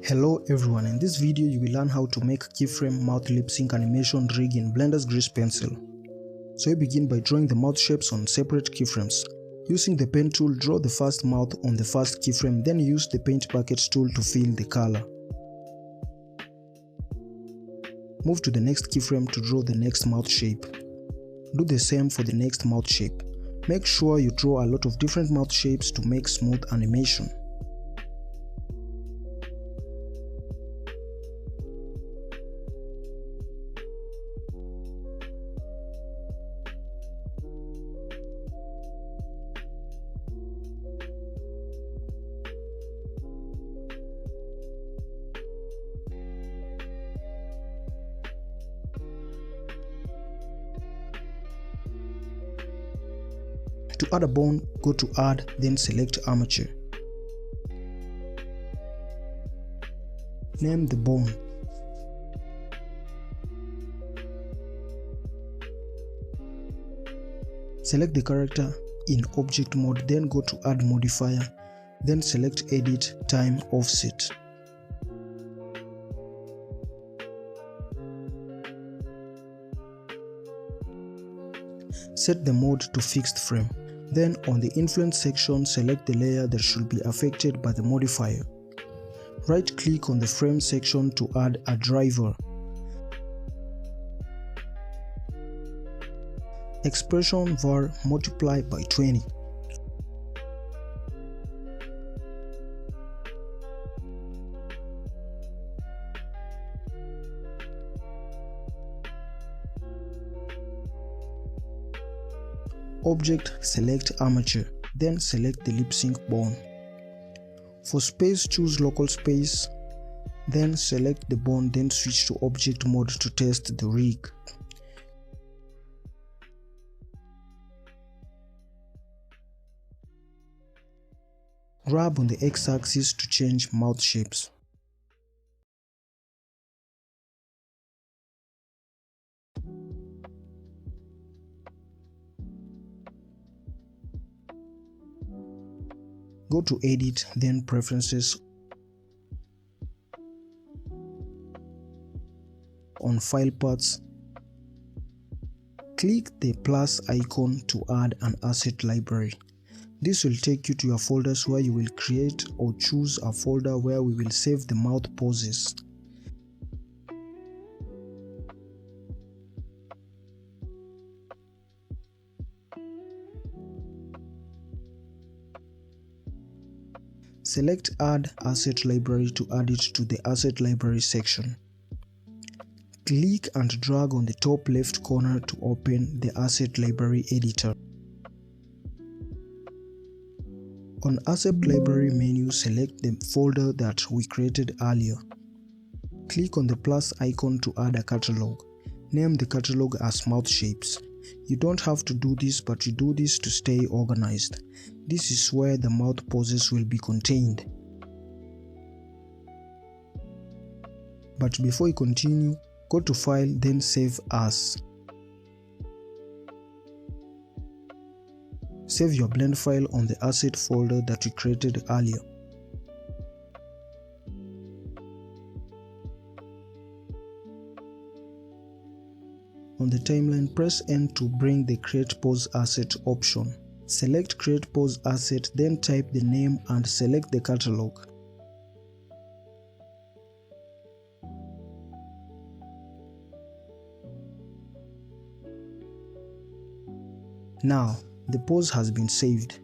Hello everyone, in this video you will learn how to make keyframe mouth lip sync animation rig in Blender's Grease Pencil. So you begin by drawing the mouth shapes on separate keyframes. Using the pen tool, draw the first mouth on the first keyframe, then use the paint bucket tool to fill the color. Move to the next keyframe to draw the next mouth shape. Do the same for the next mouth shape. Make sure you draw a lot of different mouth shapes to make smooth animation. To add a bone, go to Add, then select Armature. Name the bone. Select the character in object mode, then go to Add Modifier, then select Edit Time Offset. Set the mode to fixed frame. Then on the influence section, select the layer that should be affected by the modifier. Right click on the frame section to add a driver. Expression var multiply by 20. Object, select Armature, then select the lip sync bone. For space, choose local space, then select the bone, then switch to object mode to test the rig. Grab on the x-axis to change mouth shapes. Go to Edit, then Preferences. On File Paths, click the plus icon to add an asset library. This will take you to your folders where you will create or choose a folder where we will save the mouth poses. Select Add Asset Library to add it to the Asset Library section. Click and drag on the top left corner to open the Asset Library editor. On Asset Library menu, select the folder that we created earlier. Click on the plus icon to add a catalog. Name the catalog as Mouth Shapes. You don't have to do this, but you do this to stay organized. This is where the mouth poses will be contained. But before you continue, go to File, then Save As. Save your blend file on the asset folder that we created earlier. On the timeline, press N to bring the Create Pose Asset option. Select Create Pose Asset, then type the name and select the catalog. Now, the pose has been saved.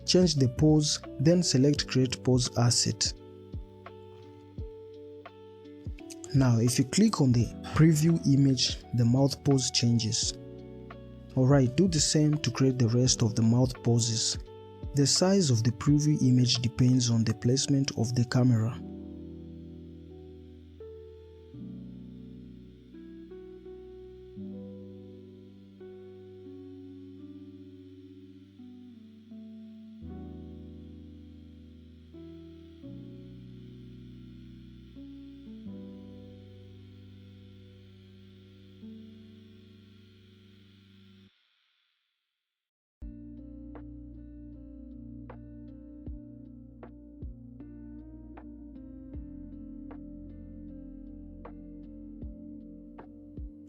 Change the pose, then select Create Pose Asset. Now, if you click on the preview image, the mouth pose changes. Alright, do the same to create the rest of the mouth poses. The size of the preview image depends on the placement of the camera.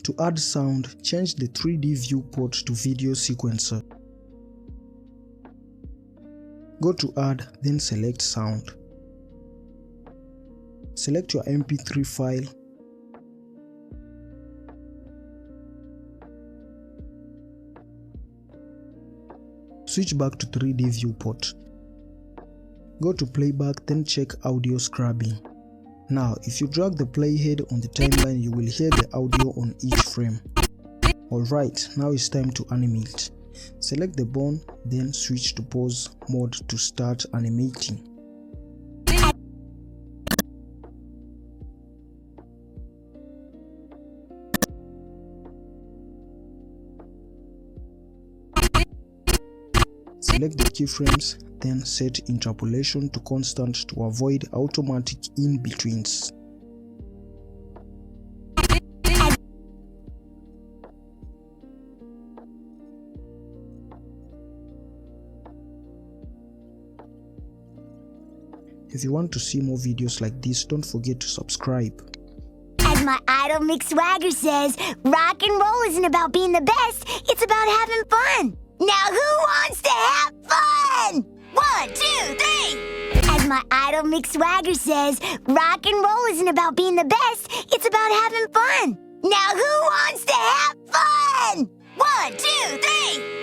To add sound, change the 3D viewport to video sequencer. Go to Add, then select Sound. Select your MP3 file. Switch back to 3D viewport. Go to Playback, then check Audio Scrubbing. Now, if you drag the playhead on the timeline, you will hear the audio on each frame. Alright, now it's time to animate. Select the bone, then switch to pause mode to start animating. Select the keyframes, then set interpolation to constant to avoid automatic in-betweens. If you want to see more videos like this, don't forget to subscribe. As my idol Mick Swagger says, rock and roll isn't about being the best, it's about having fun. Now who wants to have fun? 1, 2, 3. As my idol Mick Swagger says, rock and roll isn't about being the best, it's about having fun. Now who wants to have fun? 1, 2, 3.